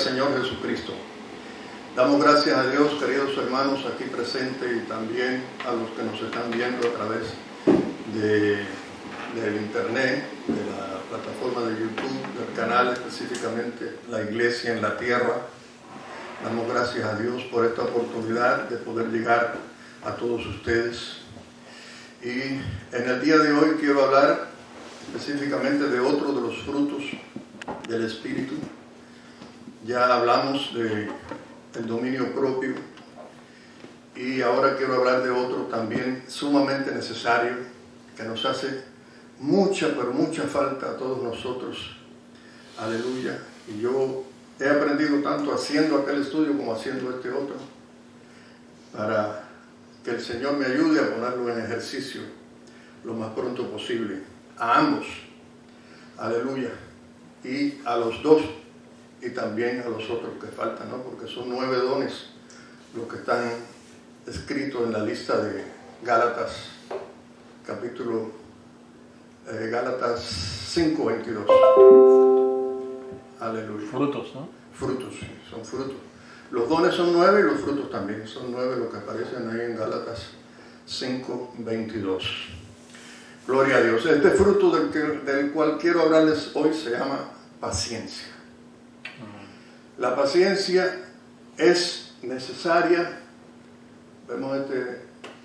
Señor Jesucristo. Damos gracias a Dios, queridos hermanos aquí presentes, y también a los que nos están viendo a través del internet, de la plataforma de YouTube, del canal específicamente La Iglesia en la Tierra. Damos gracias a Dios por esta oportunidad de poder llegar a todos ustedes. Y en el día de hoy quiero hablar específicamente de otro de los frutos del Espíritu. Ya hablamos del dominio propio y ahora quiero hablar de otro también sumamente necesario, que nos hace mucha, pero mucha falta a todos nosotros. Aleluya. Y yo he aprendido tanto haciendo aquel estudio como haciendo este otro, para que el Señor me ayude a ponerlo en ejercicio lo más pronto posible, a ambos. Aleluya. Y a los dos, y también a los otros que faltan, ¿no? Porque son 9 dones los que están escritos en la lista de Gálatas, Gálatas 5:22. Aleluya. Frutos, ¿no? Frutos, sí, son frutos. Los dones son 9 y los frutos también son 9, los que aparecen ahí en Gálatas 5:22. Gloria a Dios. Este fruto del cual quiero hablarles hoy se llama paciencia. La paciencia es necesaria. Vemos este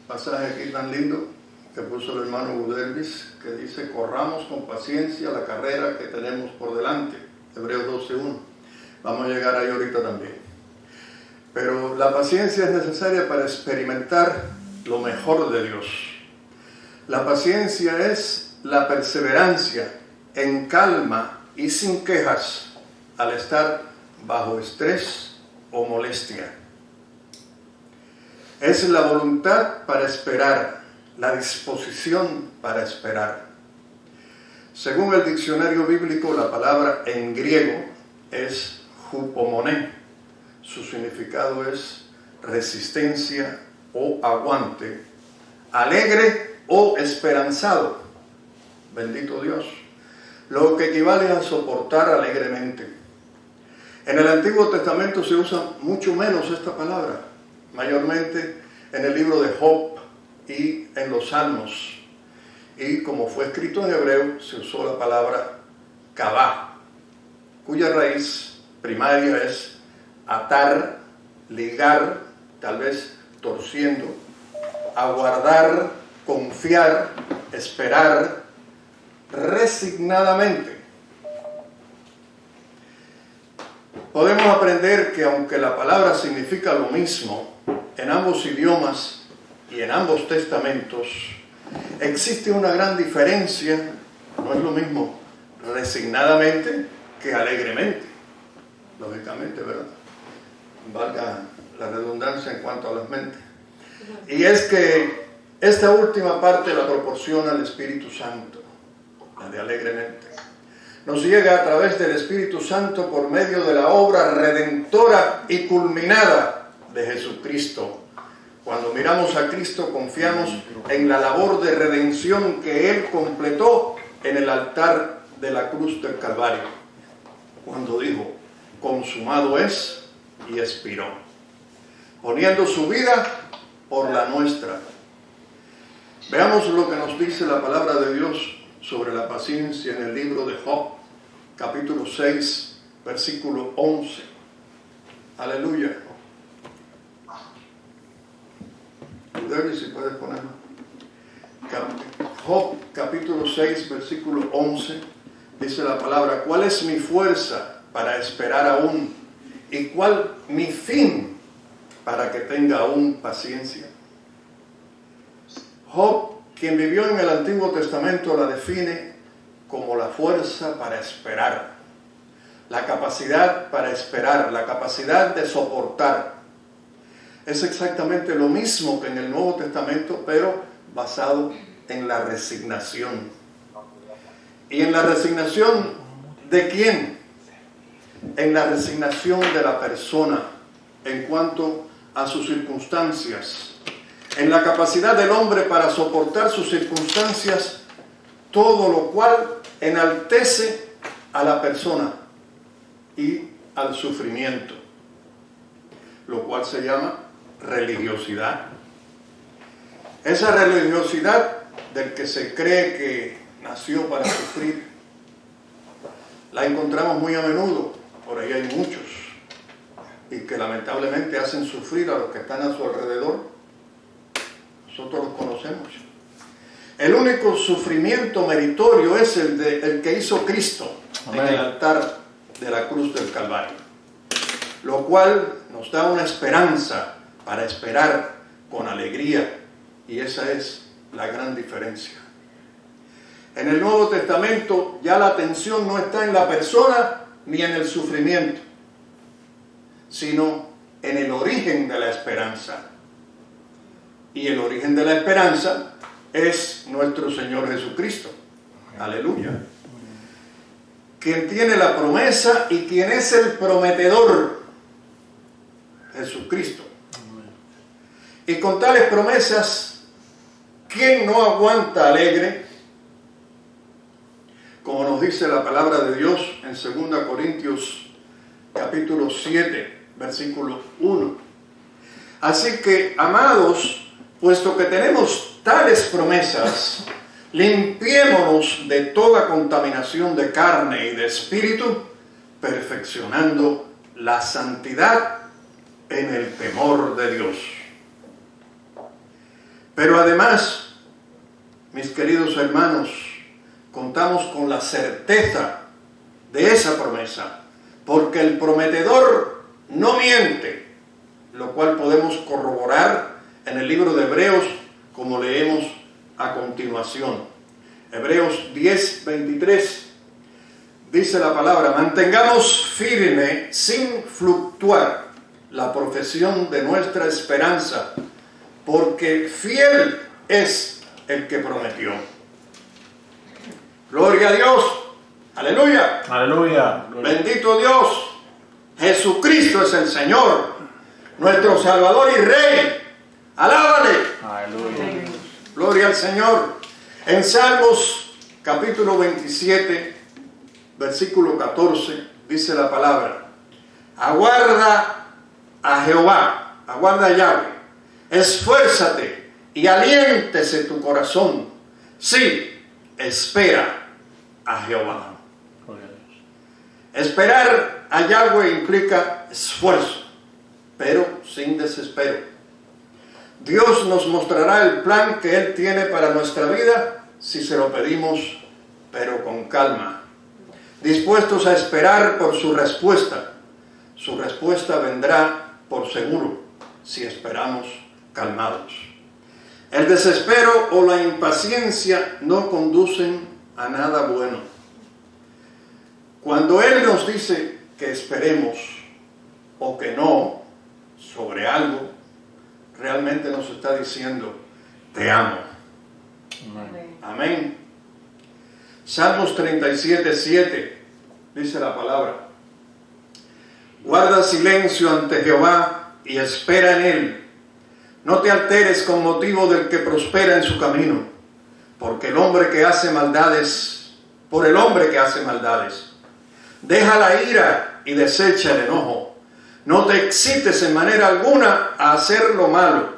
pasaje aquí tan lindo que puso el hermano Budelvis, que dice: corramos con paciencia la carrera que tenemos por delante. Hebreos 12:1. Vamos a llegar ahí ahorita también. Pero la paciencia es necesaria para experimentar lo mejor de Dios. La paciencia es la perseverancia en calma y sin quejas al estar bajo estrés o molestia. Es la voluntad para esperar, la disposición para esperar. Según el diccionario bíblico, la palabra en griego es hupomoné. Su significado es resistencia o aguante, alegre o esperanzado. Bendito Dios. Lo que equivale a soportar alegremente. En el Antiguo Testamento se usa mucho menos esta palabra, mayormente en el libro de Job y en los Salmos. Y como fue escrito en hebreo, se usó la palabra kabá, cuya raíz primaria es atar, ligar, tal vez torciendo, aguardar, confiar, esperar, resignadamente. Podemos aprender que aunque la palabra significa lo mismo en ambos idiomas y en ambos testamentos, existe una gran diferencia. No es lo mismo resignadamente que alegremente, lógicamente, ¿verdad? Valga la redundancia en cuanto a las mentes. Y es que esta última parte la proporciona el Espíritu Santo, la de alegremente. Nos llega a través del Espíritu Santo por medio de la obra redentora y culminada de Jesucristo. Cuando miramos a Cristo, confiamos en la labor de redención que Él completó en el altar de la cruz del Calvario, cuando dijo: consumado es, y expiró, poniendo su vida por la nuestra. Veamos lo que nos dice la palabra de Dios sobre la paciencia en el libro de Job, capítulo 6, versículo 11. Aleluya. Si puedes ponerlo. Job, capítulo 6, versículo 11, dice la palabra: ¿cuál es mi fuerza para esperar aún? ¿Y cuál mi fin para que tenga aún paciencia? Job, quien vivió en el Antiguo Testamento, la define como la fuerza para esperar, la capacidad para esperar, la capacidad de soportar. Es exactamente lo mismo que en el Nuevo Testamento, pero basado en la resignación. ¿Y en la resignación de quién? En la resignación de la persona en cuanto a sus circunstancias, en la capacidad del hombre para soportar sus circunstancias, todo lo cual enaltece a la persona y al sufrimiento, lo cual se llama religiosidad. Esa religiosidad del que se cree que nació para sufrir, la encontramos muy a menudo. Por ahí hay muchos, y que lamentablemente hacen sufrir a los que están a su alrededor. Nosotros los conocemos. El único sufrimiento meritorio es el que hizo Cristo en el altar de la cruz del Calvario, lo cual nos da una esperanza para esperar con alegría, y esa es la gran diferencia. En el Nuevo Testamento ya la atención no está en la persona ni en el sufrimiento, sino en el origen de la esperanza. Y el origen de la esperanza es nuestro Señor Jesucristo. Aleluya. Quien tiene la promesa y quien es el prometedor, Jesucristo. Y con tales promesas, ¿quién no aguanta alegre? Como nos dice la palabra de Dios en 2 Corintios capítulo 7, versículo 1. Así que, amados, puesto que tenemos tales promesas, limpiémonos de toda contaminación de carne y de espíritu, perfeccionando la santidad en el temor de Dios. Pero además, mis queridos hermanos, contamos con la certeza de esa promesa, porque el prometedor no miente, lo cual podemos corroborar en el libro de Hebreos, como leemos a continuación. Hebreos 10:23 dice la palabra: mantengamos firme sin fluctuar la profesión de nuestra esperanza, porque fiel es el que prometió. Gloria a Dios. Aleluya. Aleluya. Bendito Dios. Jesucristo es el Señor, nuestro Salvador y Rey. Alábale. Aleluya. Gloria al Señor. En Salmos capítulo 27, versículo 14, dice la palabra: aguarda a Jehová, aguarda a Yahweh, esfuérzate y aliéntese tu corazón. Sí, espera a Jehová. Esperar a Yahweh implica esfuerzo, pero sin desespero. Dios nos mostrará el plan que Él tiene para nuestra vida si se lo pedimos, pero con calma, dispuestos a esperar por su respuesta. Su respuesta vendrá por seguro si esperamos calmados. El desespero o la impaciencia no conducen a nada bueno. Cuando Él nos dice que esperemos o que no sobre algo, realmente nos está diciendo: te amo. Amén. Amén. Salmos 37:7 dice la palabra: guarda silencio ante Jehová y espera en Él. No te alteres con motivo del que prospera en su camino, porque el hombre que hace maldades, por el hombre que hace maldades. Deja la ira y desecha el enojo. No te excites en manera alguna a hacer lo malo,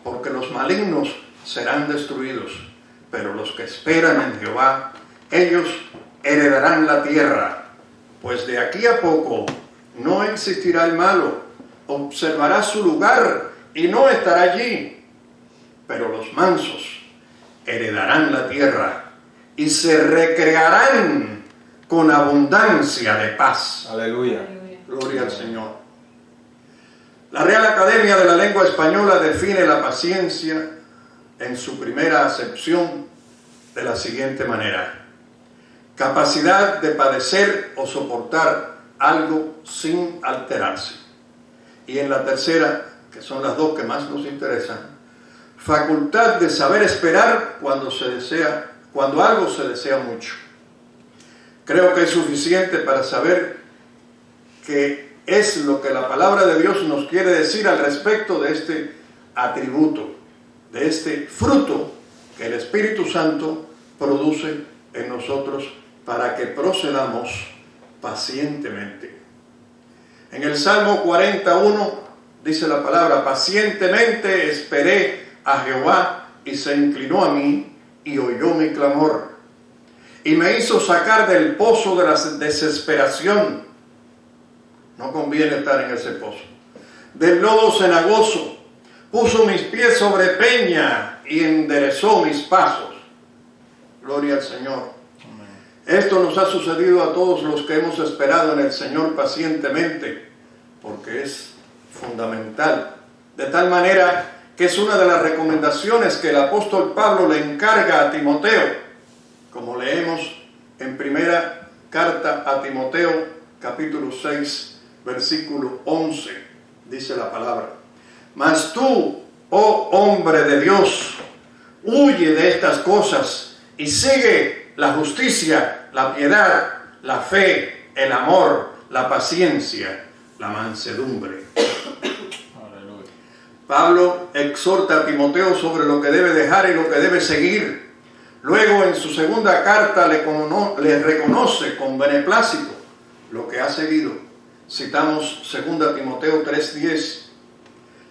porque los malignos serán destruidos, pero los que esperan en Jehová, ellos heredarán la tierra. Pues de aquí a poco no existirá el malo, observará su lugar y no estará allí, pero los mansos heredarán la tierra y se recrearán con abundancia de paz. Aleluya. Gloria al Señor. La Real Academia de la Lengua Española define la paciencia en su primera acepción de la siguiente manera: capacidad de padecer o soportar algo sin alterarse. Y en la tercera, que son las dos que más nos interesan, facultad de saber esperar cuando algo se desea mucho. Creo que es suficiente para saber qué es lo que la palabra de Dios nos quiere decir al respecto de este atributo, de este fruto que el Espíritu Santo produce en nosotros para que procedamos pacientemente. En el Salmo 41 dice la palabra: pacientemente esperé a Jehová y se inclinó a mí y oyó mi clamor y me hizo sacar del pozo de la desesperación. No conviene estar en ese pozo. Del lodo cenagoso, puso mis pies sobre peña y enderezó mis pasos. Gloria al Señor. Esto nos ha sucedido a todos los que hemos esperado en el Señor pacientemente, porque es fundamental. De tal manera que es una de las recomendaciones que el apóstol Pablo le encarga a Timoteo, como leemos en primera carta a Timoteo, capítulo 6, versículo 11, dice la palabra: mas tú, oh hombre de Dios, huye de estas cosas y sigue la justicia, la piedad, la fe, el amor, la paciencia, la mansedumbre. Aleluya. Pablo exhorta a Timoteo sobre lo que debe dejar y lo que debe seguir. Luego, en su segunda carta, le reconoce con beneplácito lo que ha seguido. Citamos 2 Timoteo 3:10.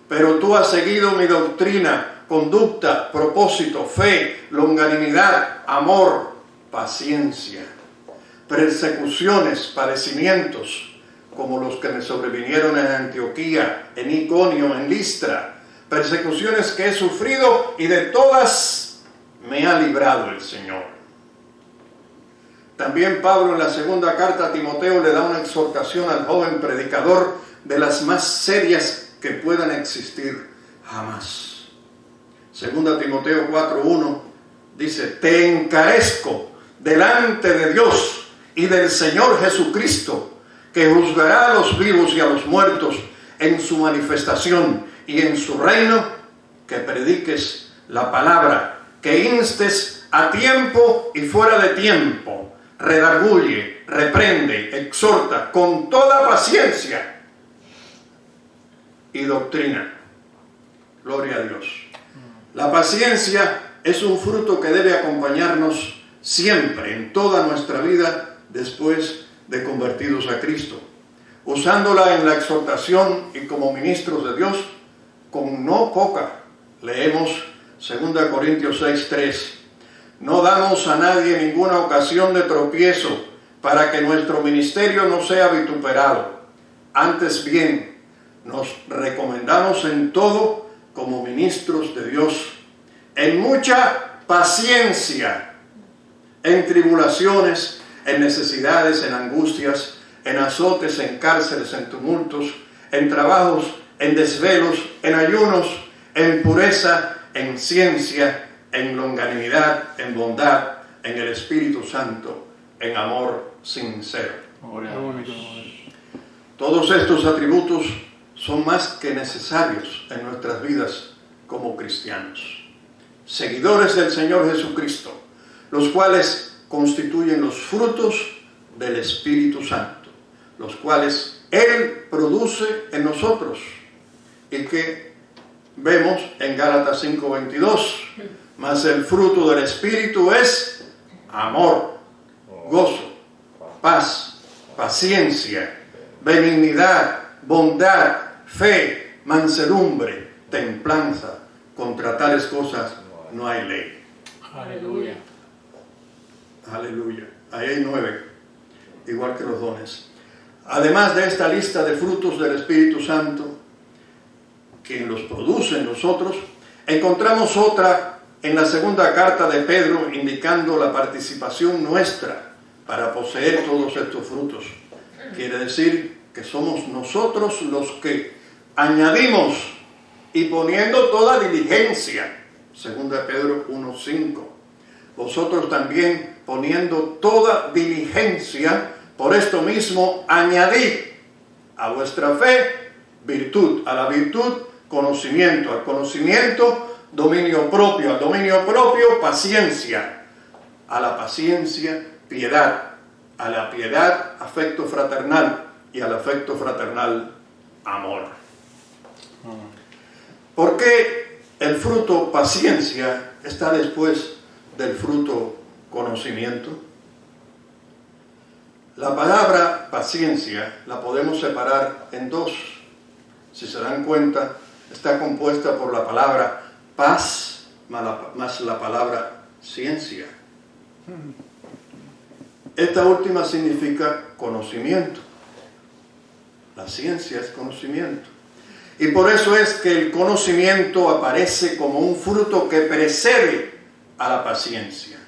Pero tú has seguido mi doctrina, conducta, propósito, fe, longanimidad, amor, paciencia, persecuciones, padecimientos, como los que me sobrevinieron en Antioquía, en Iconio, en Listra, persecuciones que he sufrido y de todas me ha librado el Señor. También Pablo en la segunda carta a Timoteo le da una exhortación al joven predicador de las más serias que puedan existir jamás. Segunda Timoteo 4:1 dice: te encarezco delante de Dios y del Señor Jesucristo, que juzgará a los vivos y a los muertos en su manifestación y en su reino, que prediques la palabra, que instes a tiempo y fuera de tiempo, redarguye, reprende, exhorta con toda paciencia y doctrina. Gloria a Dios. La paciencia es un fruto que debe acompañarnos siempre en toda nuestra vida después de convertidos a Cristo, usándola en la exhortación y como ministros de Dios con no poca. Leemos 2 Corintios 6:3: no damos a nadie ninguna ocasión de tropiezo para que nuestro ministerio no sea vituperado. Antes bien, nos recomendamos en todo como ministros de Dios, en mucha paciencia, en tribulaciones, en necesidades, en angustias, en azotes, en cárceles, en tumultos, en trabajos, en desvelos, en ayunos, en pureza, en ciencia, en longanimidad, en bondad, en el Espíritu Santo, en amor sincero. Todos estos atributos son más que necesarios en nuestras vidas como cristianos, seguidores del Señor Jesucristo, los cuales constituyen los frutos del Espíritu Santo, los cuales Él produce en nosotros y que vemos en Gálatas 5:22. Mas el fruto del Espíritu es amor, gozo, paz, paciencia, benignidad, bondad, fe, mansedumbre, templanza. Contra tales cosas no hay ley. Aleluya. Aleluya. Ahí hay 9, igual que los dones. Además de esta lista de frutos del Espíritu Santo, quien los produce en nosotros, encontramos otra en la segunda carta de Pedro, indicando la participación nuestra para poseer todos estos frutos. Quiere decir que somos nosotros los que añadimos y poniendo toda diligencia. Segunda Pedro 1:5. Vosotros también poniendo toda diligencia, por esto mismo añadid a vuestra fe virtud, a la virtud conocimiento, al conocimiento dominio propio, al dominio propio paciencia, a la paciencia piedad, a la piedad afecto fraternal y al afecto fraternal amor. ¿Por qué el fruto paciencia está después del fruto conocimiento? La palabra paciencia la podemos separar en dos. Si se dan cuenta, está compuesta por la palabra paz más la palabra ciencia. Esta última significa conocimiento. La ciencia es conocimiento. Y por eso es que el conocimiento aparece como un fruto que precede a la paciencia.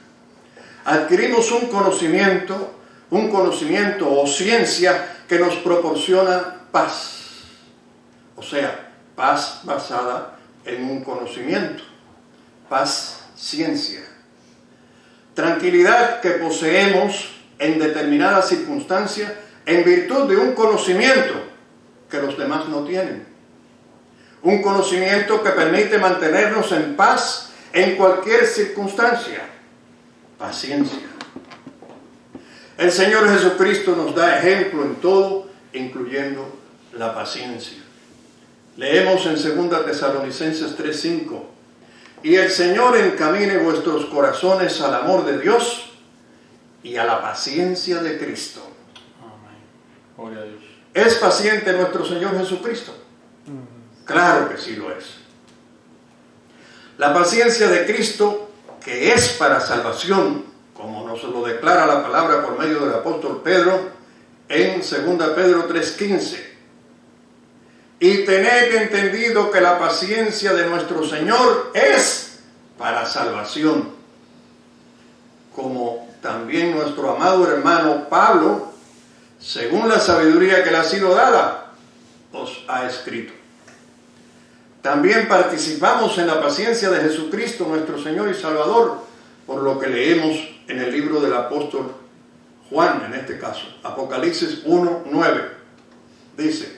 Adquirimos un conocimiento o ciencia que nos proporciona paz. O sea, paz basada en un conocimiento. Paz, ciencia. Tranquilidad que poseemos en determinadas circunstancias en virtud de un conocimiento que los demás no tienen. Un conocimiento que permite mantenernos en paz en cualquier circunstancia. Paciencia. El Señor Jesucristo nos da ejemplo en todo, incluyendo la paciencia. Leemos en 2 Tesalonicenses 3:5. Y el Señor encamine vuestros corazones al amor de Dios y a la paciencia de Cristo. Amén. Gloria a Dios. ¿Es paciente nuestro Señor Jesucristo? Claro que sí lo es. La paciencia de Cristo, que es para salvación, como nos lo declara la palabra por medio del apóstol Pedro en 2 Pedro 3:15. Y tened entendido que la paciencia de nuestro Señor es para salvación. Como también nuestro amado hermano Pablo, según la sabiduría que le ha sido dada, os ha escrito. También participamos en la paciencia de Jesucristo, nuestro Señor y Salvador, por lo que leemos en el libro del apóstol Juan, en este caso, Apocalipsis 1:9. Dice: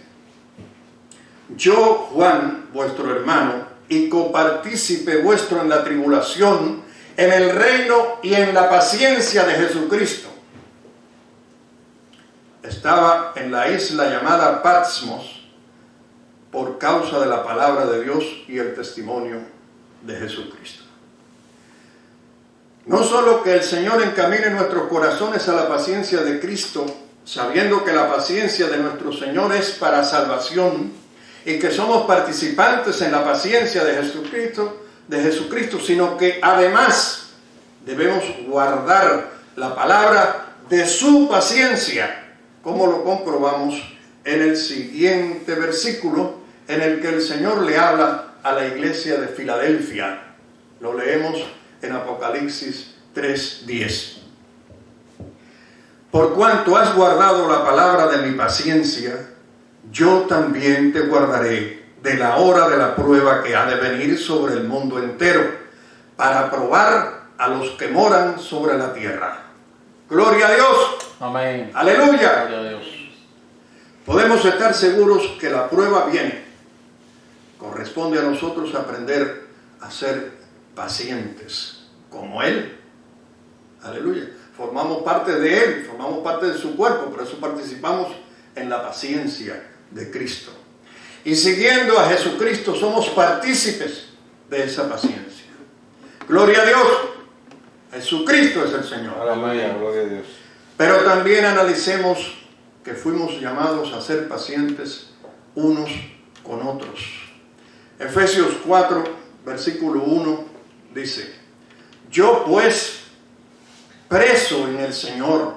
yo, Juan, vuestro hermano, y copartícipe vuestro en la tribulación, en el reino y en la paciencia de Jesucristo. Estaba en la isla llamada Patmos por causa de la palabra de Dios y el testimonio de Jesucristo. No solo que el Señor encamine nuestros corazones a la paciencia de Cristo, sabiendo que la paciencia de nuestro Señor es para salvación y que somos participantes en la paciencia de Jesucristo, sino que además debemos guardar la palabra de su paciencia, como lo comprobamos en el siguiente versículo, en el que el Señor le habla a la iglesia de Filadelfia. Lo leemos en Apocalipsis 3:10. Por cuanto has guardado la palabra de mi paciencia, yo también te guardaré de la hora de la prueba que ha de venir sobre el mundo entero, para probar a los que moran sobre la tierra. ¡Gloria a Dios! Amén. ¡Aleluya! Gloria a Dios. Podemos estar seguros que la prueba viene. Corresponde a nosotros aprender a ser pacientes, como Él. Aleluya. Formamos parte de Él, formamos parte de su cuerpo, por eso participamos en la paciencia de Cristo. Y siguiendo a Jesucristo somos partícipes de esa paciencia. ¡Gloria a Dios! Jesucristo es el Señor. Aleluya, gloria a Dios. Pero también analicemos que fuimos llamados a ser pacientes unos con otros. Efesios 4, versículo 1 dice: yo pues, preso en el Señor,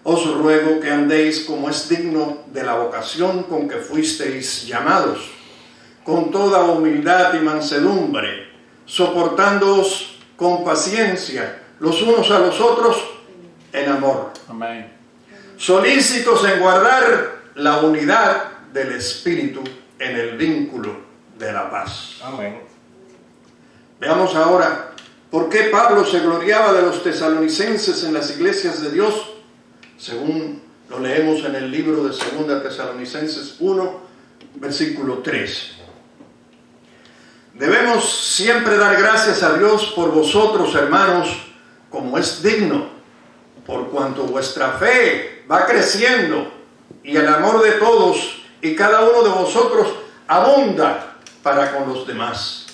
os ruego que andéis como es digno de la vocación con que fuisteis llamados, con toda humildad y mansedumbre, soportándoos con paciencia los unos a los otros en amor. Amén. Solícitos en guardar la unidad del Espíritu en el vínculo de la paz. Amén. Veamos ahora por qué Pablo se gloriaba de los tesalonicenses en las iglesias de Dios, según lo leemos en el libro de 2 Tesalonicenses 1, versículo 3. Debemos siempre dar gracias a Dios por vosotros, hermanos, como es digno, por cuanto vuestra fe va creciendo y el amor de todos y cada uno de vosotros abunda para con los demás.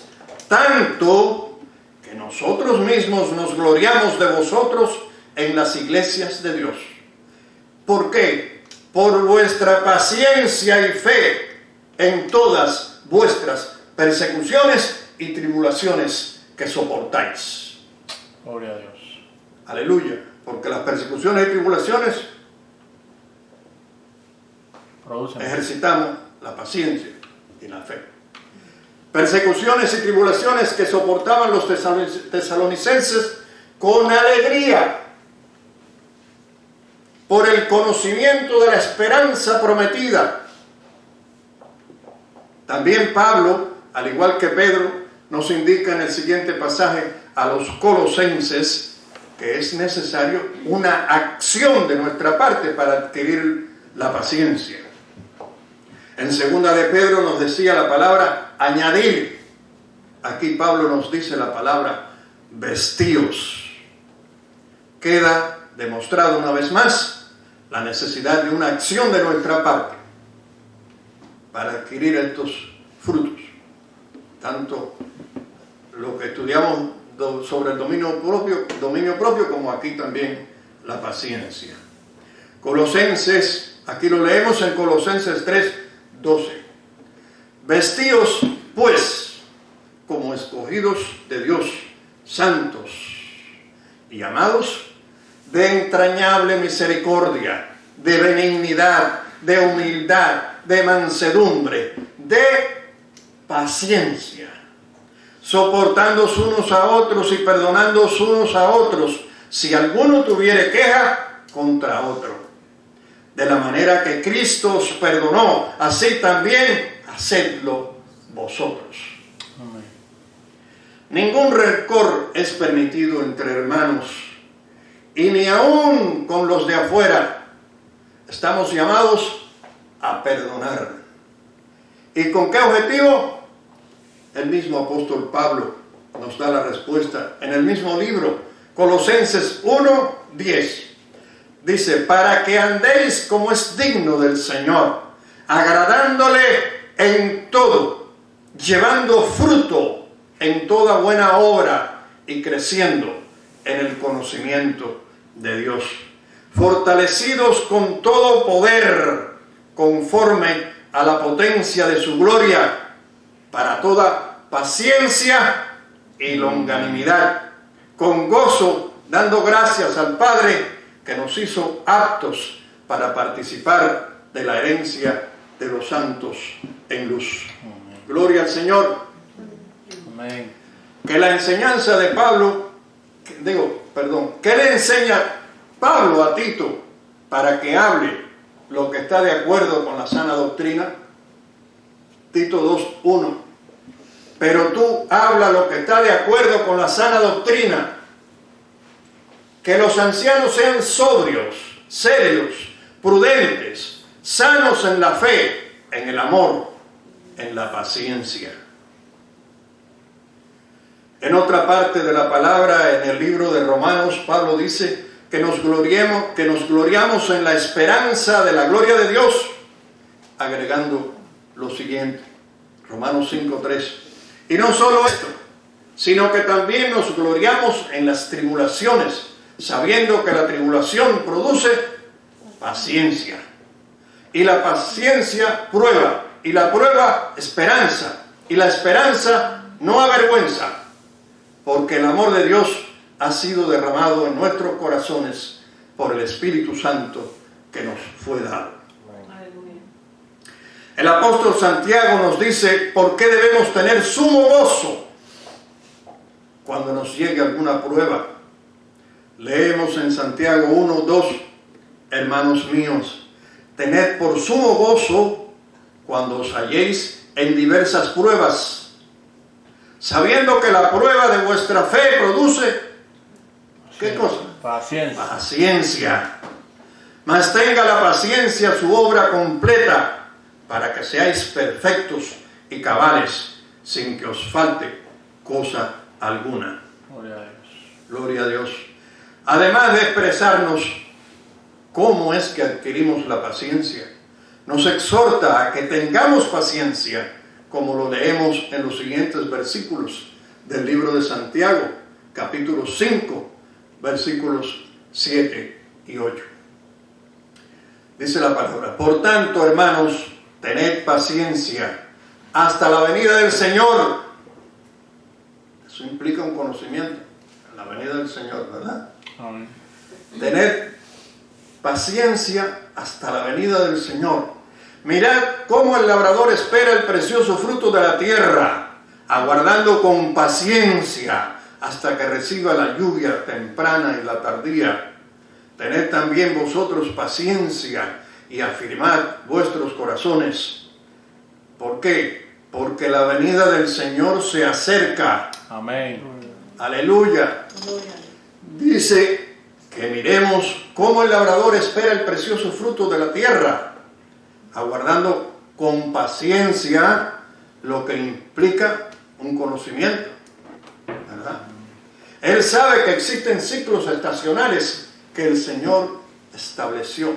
Tanto que nosotros mismos nos gloriamos de vosotros en las iglesias de Dios. ¿Por qué? Por vuestra paciencia y fe en todas vuestras persecuciones y tribulaciones que soportáis. Gloria a Dios. Aleluya. Porque las persecuciones y tribulaciones Producen. ejercitamos la paciencia y la fe. Persecuciones y tribulaciones que soportaban los tesalonicenses con alegría por el conocimiento de la esperanza prometida. También Pablo, al igual que Pedro, nos indica en el siguiente pasaje a los colosenses que es necesario una acción de nuestra parte para adquirir la paciencia. En segunda de Pedro nos decía la palabra añadir. Aquí Pablo nos dice la palabra vestíos. Queda demostrado una vez más la necesidad de una acción de nuestra parte para adquirir estos frutos. Tanto lo que estudiamos sobre el dominio propio como aquí también la paciencia. Colosenses, aquí lo leemos en Colosenses 3:12. Vestíos pues como escogidos de Dios, santos y amados, de entrañable misericordia, de benignidad, de humildad, de mansedumbre, de paciencia, soportándoos unos a otros y perdonándoos unos a otros, si alguno tuviere queja contra otro. De la manera que Cristo os perdonó, así también hacedlo vosotros. Amén. Ningún rencor es permitido entre hermanos, y ni aun con los de afuera. Estamos llamados a perdonar. ¿Y con qué objetivo? El mismo apóstol Pablo nos da la respuesta en el mismo libro, Colosenses 1:10. Dice, para que andéis como es digno del Señor, agradándole en todo, llevando fruto en toda buena obra y creciendo en el conocimiento de Dios, fortalecidos con todo poder, conforme a la potencia de su gloria, para toda paciencia y longanimidad, con gozo, dando gracias al Padre que nos hizo aptos para participar de la herencia de los santos en luz. Amén. Gloria al Señor. Amén. Que la enseñanza de Pablo, ¿qué le enseña Pablo a Tito para que hable lo que está de acuerdo con la sana doctrina? Tito 2:1. Pero tú habla lo que está de acuerdo con la sana doctrina. Que los ancianos sean sobrios, serios, prudentes, sanos en la fe, en el amor, en la paciencia. En otra parte de la palabra, en el libro de Romanos, Pablo dice que nos gloriamos en la esperanza de la gloria de Dios, agregando lo siguiente, Romanos 5:3. Y no solo esto, sino que también nos gloriamos en las tribulaciones, sabiendo que la tribulación produce paciencia. Y la paciencia prueba, y la prueba esperanza, y la esperanza no avergüenza, porque el amor de Dios ha sido derramado en nuestros corazones por el Espíritu Santo que nos fue dado. El apóstol Santiago nos dice por qué debemos tener sumo gozo cuando nos llegue alguna prueba. Leemos en Santiago 1:2, hermanos míos, tened por sumo gozo cuando os halléis en diversas pruebas, sabiendo que la prueba de vuestra fe produce, ¿qué cosa? Paciencia. Paciencia. Mas tenga la paciencia su obra completa, para que seáis perfectos y cabales, sin que os falte cosa alguna. Gloria a Dios. Gloria a Dios. Además de expresarnos cómo es que adquirimos la paciencia, nos exhorta a que tengamos paciencia, como lo leemos en los siguientes versículos del libro de Santiago, capítulo 5, versículos 7 y 8. Dice la palabra: por tanto, hermanos, tened paciencia hasta la venida del Señor. Eso implica un conocimiento, la venida del Señor, ¿verdad? Amén. Tened paciencia hasta la venida del Señor. Mirad cómo el labrador espera el precioso fruto de la tierra, aguardando con paciencia hasta que reciba la lluvia temprana y la tardía. Tened también vosotros paciencia y afirmad vuestros corazones. ¿Por qué? Porque la venida del Señor se acerca. Amén. Aleluya. Dice que miremos cómo el labrador espera el precioso fruto de la tierra, aguardando con paciencia, lo que implica un conocimiento, ¿verdad? Él sabe que existen ciclos estacionales que el Señor estableció,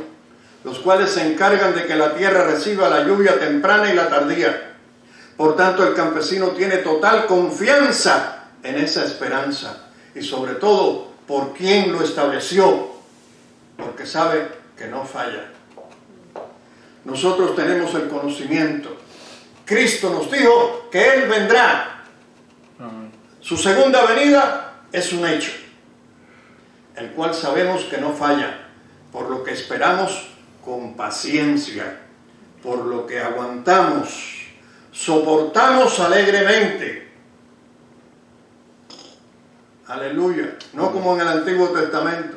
los cuales se encargan de que la tierra reciba la lluvia temprana y la tardía. Por tanto, el campesino tiene total confianza en esa esperanza y sobre todo por quien lo estableció, porque sabe que no falla. Nosotros tenemos el conocimiento. Cristo nos dijo que Él vendrá. Amén. Su segunda venida es un hecho, el cual sabemos que no falla, por lo que esperamos con paciencia, por lo que aguantamos, soportamos alegremente. Aleluya. No como en el Antiguo Testamento,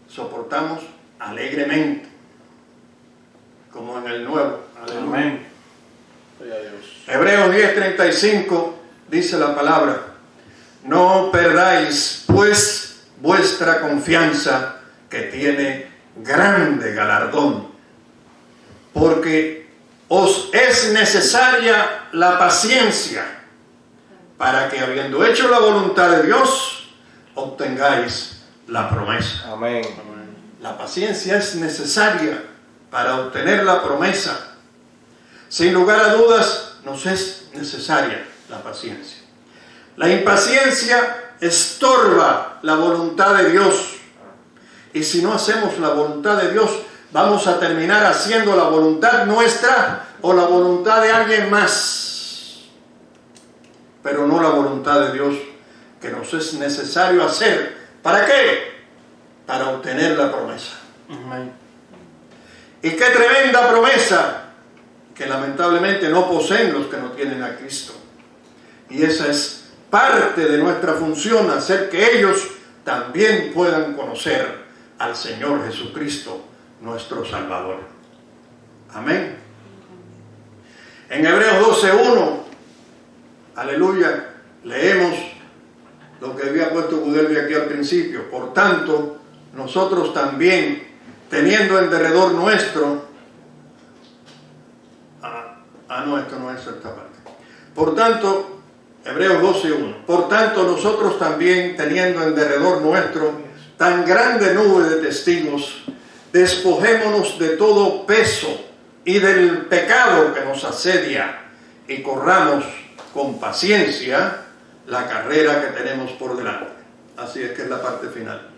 soportamos alegremente, como en el Nuevo. Aleluya. Amén. Gloria a Dios. Hebreos 10:35 dice la palabra: no perdáis pues vuestra confianza, que tiene grande galardón, porque os es necesaria la paciencia, para que habiendo hecho la voluntad de Dios, obtengáis la promesa. Amén. La paciencia es necesaria para obtener la promesa. Sin lugar a dudas, nos es necesaria la paciencia. La impaciencia estorba la voluntad de Dios. Y si no hacemos la voluntad de Dios, vamos a terminar haciendo la voluntad nuestra o la voluntad de alguien más. Pero no la voluntad de Dios, que nos es necesario hacer. ¿Para qué? Para obtener la promesa. Amén. Y qué tremenda promesa, que lamentablemente no poseen los que no tienen a Cristo. Y esa es parte de nuestra función, hacer que ellos también puedan conocer al Señor Jesucristo, nuestro Salvador. Amén. En Hebreos 12:1, aleluya, leemos lo que había puesto Gudelvi aquí al principio. Por tanto, nosotros también, teniendo en derredor nuestro, no, esto no es esta parte. Por tanto, Hebreos 12:1, por tanto nosotros también, teniendo en derredor nuestro tan grande nube de testigos, despojémonos de todo peso y del pecado que nos asedia, y corramos con paciencia la carrera que tenemos por delante. Así es que es la parte final.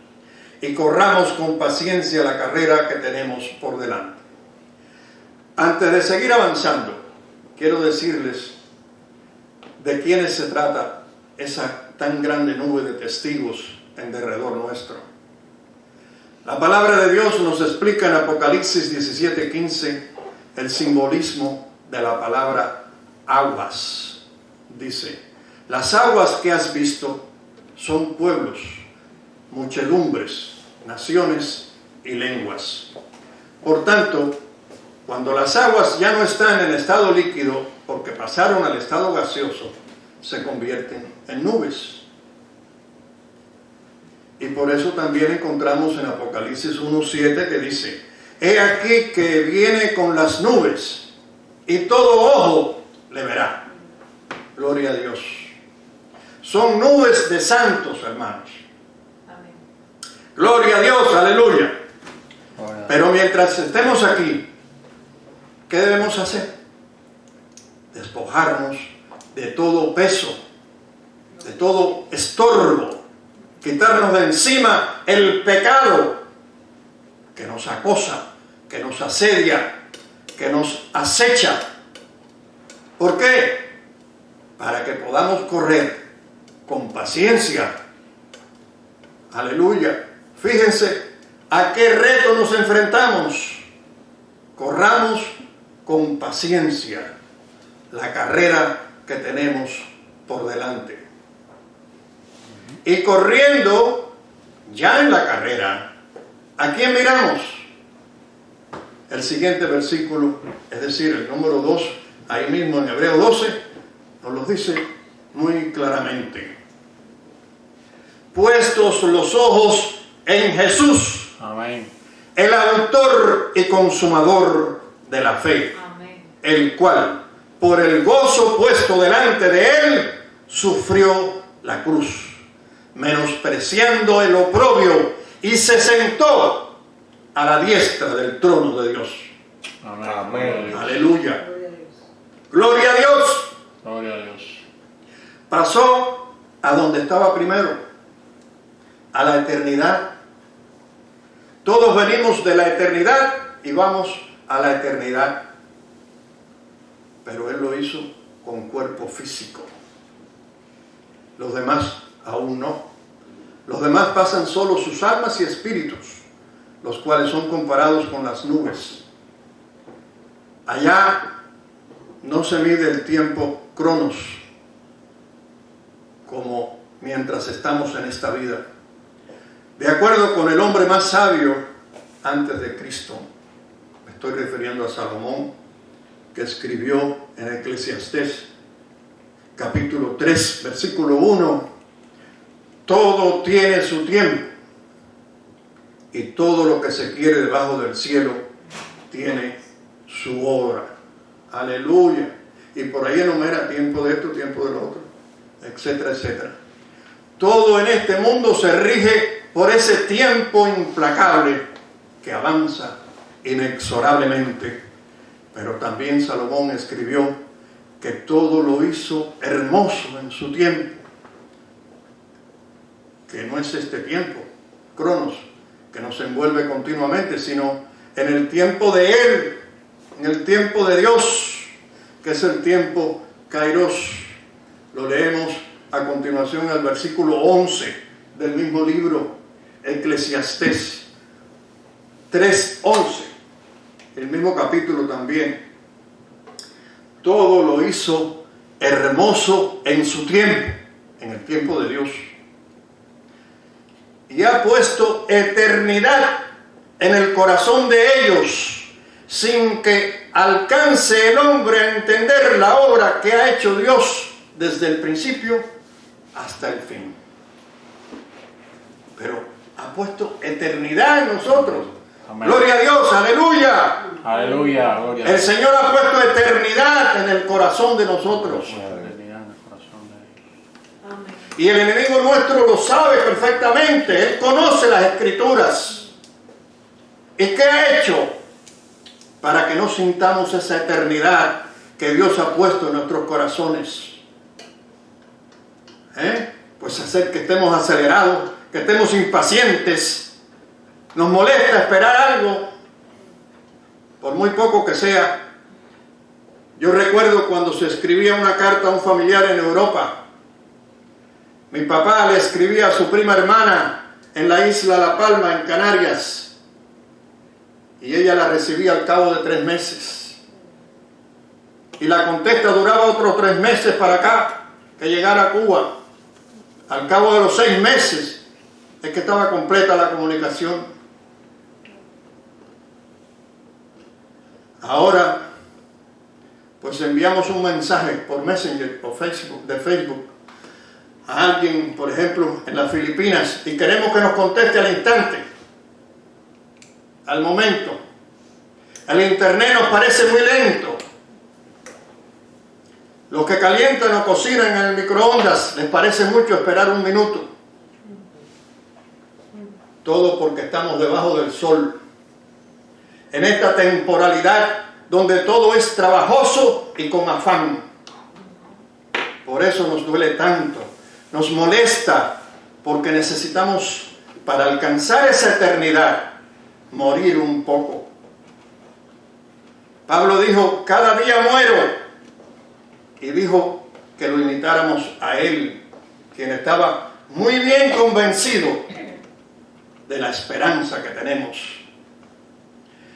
Y corramos con paciencia la carrera que tenemos por delante. Antes de seguir avanzando, quiero decirles de quiénes se trata esa tan grande nube de testigos en derredor nuestro. La palabra de Dios nos explica en Apocalipsis 17:15 el simbolismo de la palabra aguas. Dice: las aguas que has visto son pueblos, muchedumbres, naciones y lenguas. Por tanto, cuando las aguas ya no están en estado líquido, porque pasaron al estado gaseoso, se convierten en nubes. Y por eso también encontramos en Apocalipsis 1:7 que dice: he aquí que viene con las nubes, y todo ojo le verá. Gloria a Dios. Son nubes de santos, hermanos. Amén. Gloria a Dios, aleluya. Gloria. Pero mientras estemos aquí, ¿qué debemos hacer? Despojarnos de todo peso, de todo estorbo, quitarnos de encima el pecado que nos acosa, que nos asedia, que nos acecha. ¿Por qué? Para que podamos correr con paciencia. Aleluya. Fíjense a qué reto nos enfrentamos. Corramos con paciencia la carrera que tenemos por delante. Y corriendo ya en la carrera, ¿a quién miramos? El siguiente versículo, es decir, el número 2, ahí mismo en Hebreo 12, nos lo dice muy claramente. Puestos los ojos en Jesús, Amén. el autor y consumador de la fe, Amén. el cual, por el gozo puesto delante de él, sufrió la cruz, menospreciando el oprobio, y se sentó a la diestra del trono de Dios. Amén. Amén. Aleluya. Gloria Gloria a a Dios. Dios. Gloria a Dios. Pasó a donde estaba primero, a la eternidad. Todos venimos de la eternidad y vamos a la eternidad. Pero Él lo hizo con cuerpo físico. Los demás aún no. Los demás pasan solo sus almas y espíritus, los cuales son comparados con las nubes. Allá no se mide el tiempo cronos, como mientras estamos en esta vida. De acuerdo con el hombre más sabio antes de Cristo, me estoy refiriendo a Salomón, que escribió en Eclesiastés, capítulo 3, versículo 1, todo tiene su tiempo, y todo lo que se quiere debajo del cielo tiene su hora. Aleluya. Y por ahí enumera tiempo de esto, tiempo del otro, etcétera, etcétera. Todo en este mundo se rige por ese tiempo implacable que avanza inexorablemente. Pero también Salomón escribió que todo lo hizo hermoso en su tiempo, que no es este tiempo, cronos, que nos envuelve continuamente, sino en el tiempo de Él, en el tiempo de Dios, que es el tiempo kairos. Lo leemos a continuación al versículo 11 del mismo libro, Eclesiastés 3:11, el mismo capítulo también. Todo lo hizo hermoso en su tiempo, en el tiempo de Dios. Y ha puesto eternidad en el corazón de ellos, sin que alcance el hombre a entender la obra que ha hecho Dios desde el principio hasta el fin. Pero ha puesto eternidad en nosotros. Amén. Gloria a Dios, aleluya. Aleluya. Gloria a El Dios. Señor ha puesto eternidad en el corazón de nosotros. Eternidad en el corazón de Dios. Amén. Y el enemigo nuestro lo sabe perfectamente. Él conoce las Escrituras. ¿Y qué ha hecho para que no sintamos esa eternidad que Dios ha puesto en nuestros corazones? Pues hacer que estemos acelerados, que estemos impacientes. Nos molesta esperar algo, por muy poco que sea. Yo recuerdo cuando se escribía una carta a un familiar en Europa. Mi papá le escribía a su prima hermana en la isla La Palma, en Canarias, y ella la recibía al cabo de 3 meses. Y la contesta duraba otros 3 meses para acá, que llegara a Cuba. Al cabo de los 6 meses es que estaba completa la comunicación. Ahora, pues enviamos un mensaje por Messenger o Facebook, de Facebook, a alguien, por ejemplo, en las Filipinas, y queremos que nos conteste al instante, al momento. El internet nos parece muy lento. Los que calientan o cocinan en el microondas les parece mucho esperar 1 minuto. Todo porque estamos debajo del sol. En esta temporalidad donde todo es trabajoso y con afán. Por eso nos duele tanto, nos molesta, porque necesitamos, para alcanzar esa eternidad, morir un poco. Pablo dijo, cada día muero. Y dijo que lo imitáramos a él, quien estaba muy bien convencido de la esperanza que tenemos.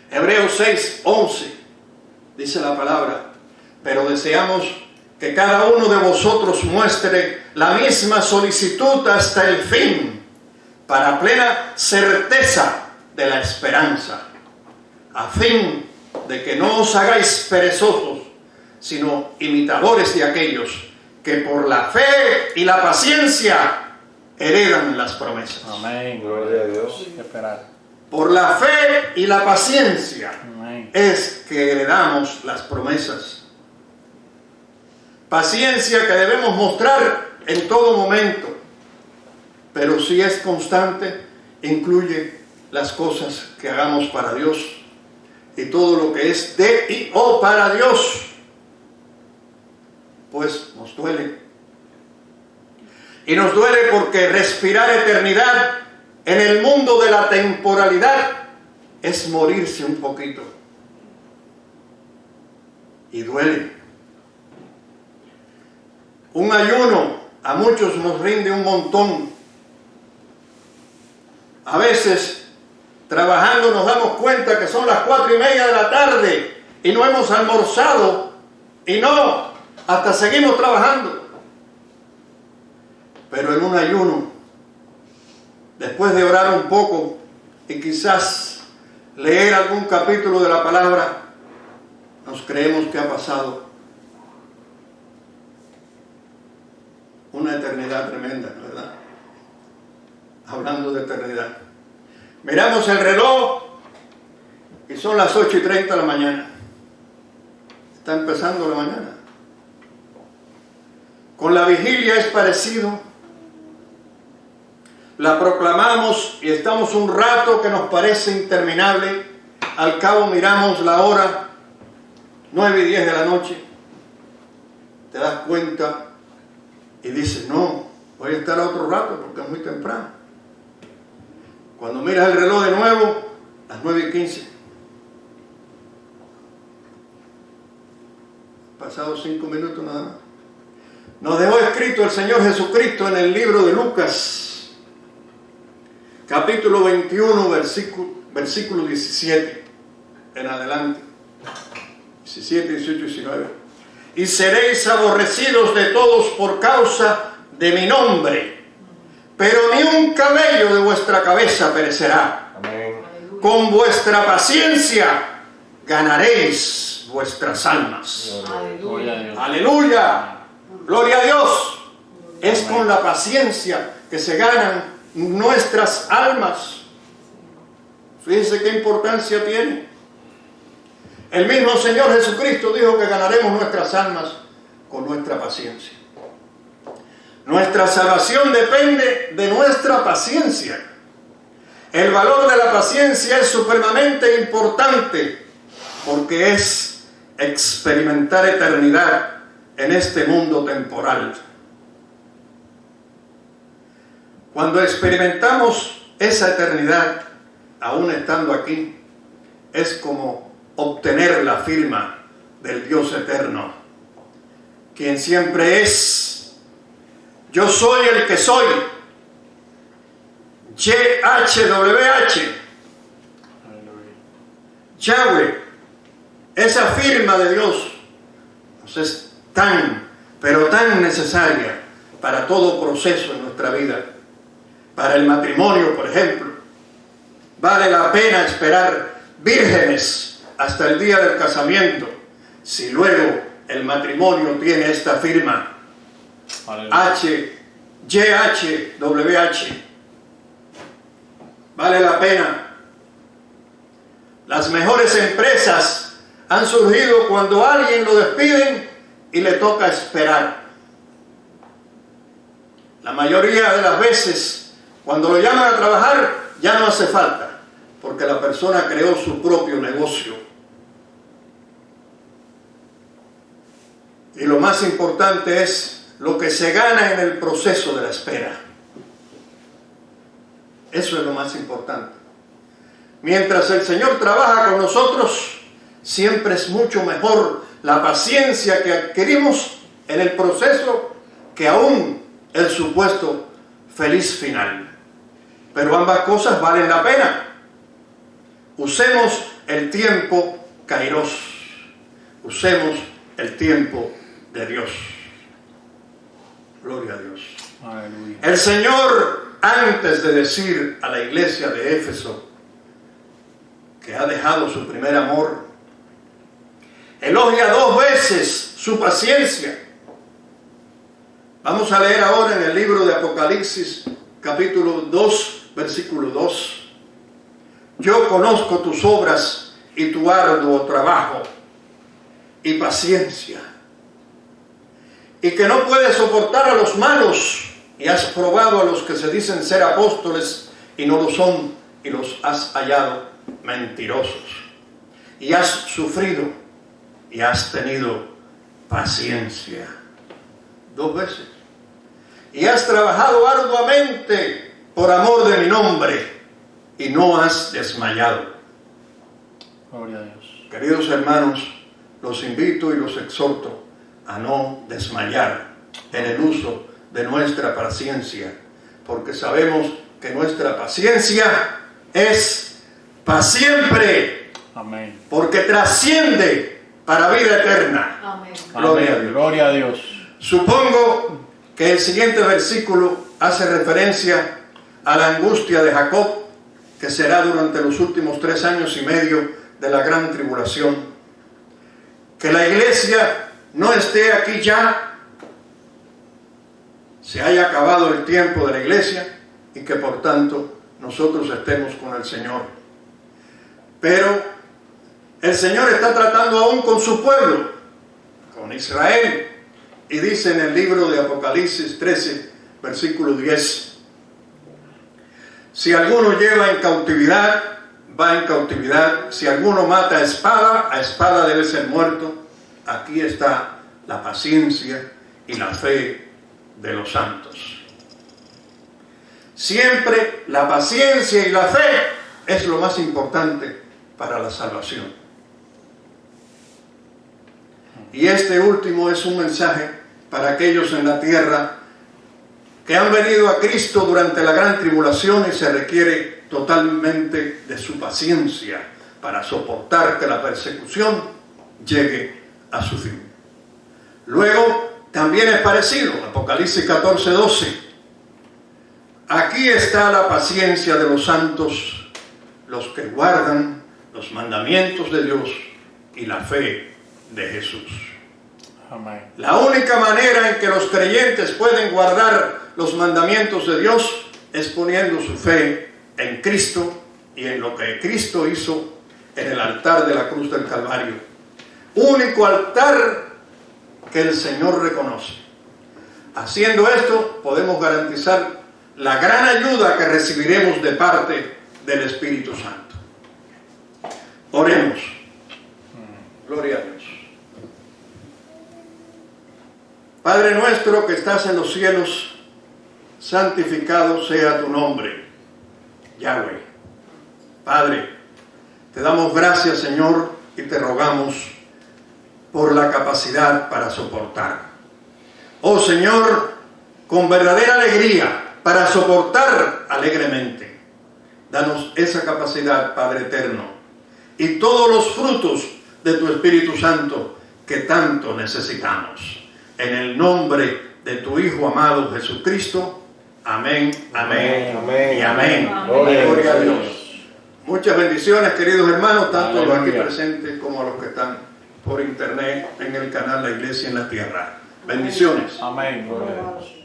Hebreos 6:11 dice la palabra, pero deseamos que cada uno de vosotros muestre la misma solicitud hasta el fin, para plena certeza de la esperanza, a fin de que no os hagáis perezosos, sino imitadores de aquellos que por la fe y la paciencia heredan las promesas. Amén. Gloria a Dios. Esperar. Por la fe y la paciencia Amén. es que heredamos las promesas. Paciencia que debemos mostrar en todo momento, pero si es constante, incluye las cosas que hagamos para Dios y todo lo que es de y o para Dios, pues nos duele. Y nos duele porque respirar eternidad en el mundo de la temporalidad es morirse un poquito. Y duele. Un ayuno a muchos nos rinde un montón. A veces, trabajando nos damos cuenta que son las 4:30 de la tarde y no hemos almorzado, y no, hasta seguimos trabajando. Pero en un ayuno, después de orar un poco y quizás leer algún capítulo de la palabra, nos creemos que ha pasado una eternidad tremenda, ¿verdad? Hablando de eternidad. Miramos el reloj y son las 8:30 de la mañana. Está empezando la mañana. Con la vigilia es parecido. La proclamamos y estamos un rato que nos parece interminable. Al cabo miramos la hora, 9:10 de la noche. Te das cuenta y dices, no, voy a estar otro rato porque es muy temprano. Cuando miras el reloj de nuevo, las 9:15. Pasados 5 minutos nada más. Nos dejó escrito el Señor Jesucristo en el libro de Lucas, capítulo 21, versículo 17 en adelante. 17, 18 y 19. Y seréis aborrecidos de todos por causa de mi nombre, pero ni un cabello de vuestra cabeza perecerá. Amén. Con vuestra paciencia ganaréis vuestras almas. Gloria a Dios. Aleluya. Gloria a Dios. Es con la paciencia que se ganan nuestras almas. Fíjense qué importancia tiene. El mismo Señor Jesucristo dijo que ganaremos nuestras almas con nuestra paciencia. Nuestra salvación depende de nuestra paciencia. El valor de la paciencia es supremamente importante porque es experimentar eternidad en este mundo temporal. Cuando experimentamos esa eternidad, aún estando aquí, es como obtener la firma del Dios eterno, quien siempre es. Yo soy el que soy. YHWH. Yahweh. Esa firma de Dios nos es tan, pero tan necesaria para todo proceso en nuestra vida. Para el matrimonio, por ejemplo. Vale la pena esperar vírgenes hasta el día del casamiento, si luego el matrimonio tiene esta firma. YHWH. Vale la pena. Las mejores empresas han surgido cuando a alguien lo despiden y le toca esperar. La mayoría de las veces, cuando lo llaman a trabajar, ya no hace falta, porque la persona creó su propio negocio. Y lo más importante es lo que se gana en el proceso de la espera. Eso es lo más importante. Mientras el Señor trabaja con nosotros, siempre es mucho mejor la paciencia que adquirimos en el proceso que aún el supuesto feliz final. Pero ambas cosas valen la pena. Usemos el tiempo kairos. Usemos el tiempo de Dios. Gloria a Dios. Aleluya. El Señor, antes de decir a la iglesia de Éfeso que ha dejado su primer amor, elogia 2 veces su paciencia. Vamos a leer ahora en el libro de Apocalipsis, capítulo 2, versículo 2. Yo conozco tus obras y tu arduo trabajo y paciencia, y que no puedes soportar a los malos, y has probado a los que se dicen ser apóstoles y no lo son, y los has hallado mentirosos, y has sufrido y has tenido paciencia 2 veces, y has trabajado arduamente por amor de mi nombre y no has desmayado. Gloria a Dios. Queridos hermanos, los invito y los exhorto a no desmayar en el uso de nuestra paciencia, porque sabemos que nuestra paciencia es para siempre, Amén. porque trasciende para vida eterna. Amén. Gloria a Amén. Dios. Gloria a Dios. Supongo que el siguiente versículo hace referencia a la angustia de Jacob, que será durante los últimos 3 años y medio de la gran tribulación. Que la iglesia no esté aquí ya, se haya acabado el tiempo de la iglesia y que por tanto nosotros estemos con el Señor. Pero el Señor está tratando aún con su pueblo, con Israel, y dice en el libro de Apocalipsis 13, versículo 10, si alguno lleva en cautividad, va en cautividad. Si alguno mata a espada debe ser muerto. Aquí está la paciencia y la fe de los santos. Siempre la paciencia y la fe es lo más importante para la salvación. Y este último es un mensaje para aquellos en la tierra que han venido a Cristo durante la gran tribulación, y se requiere totalmente de su paciencia para soportar que la persecución llegue a su fin. Luego también es parecido, Apocalipsis 14, 12. Aquí está la paciencia de los santos, los que guardan los mandamientos de Dios y la fe de Jesús. Amén. La única manera en que los creyentes pueden guardar los mandamientos de Dios es poniendo su fe en Cristo y en lo que Cristo hizo en el altar de la cruz del Calvario. Único altar que el Señor reconoce. Haciendo esto, podemos garantizar la gran ayuda que recibiremos de parte del Espíritu Santo. Oremos. Gloria a Dios. Padre nuestro que estás en los cielos, santificado sea tu nombre, Yahweh. Padre, te damos gracias, Señor, y te rogamos por la capacidad para soportar. Oh Señor, con verdadera alegría, para soportar alegremente. Danos esa capacidad, Padre eterno, y todos los frutos de tu Espíritu Santo que tanto necesitamos. En el nombre de tu Hijo amado Jesucristo. Amén, amén, amén y amén. Amén. Gloria a Dios. Muchas bendiciones, queridos hermanos, tanto a los aquí Aleluya. presentes como a los que están por internet en el canal La Iglesia en la Tierra. Bendiciones. Amén. Gloria a Dios.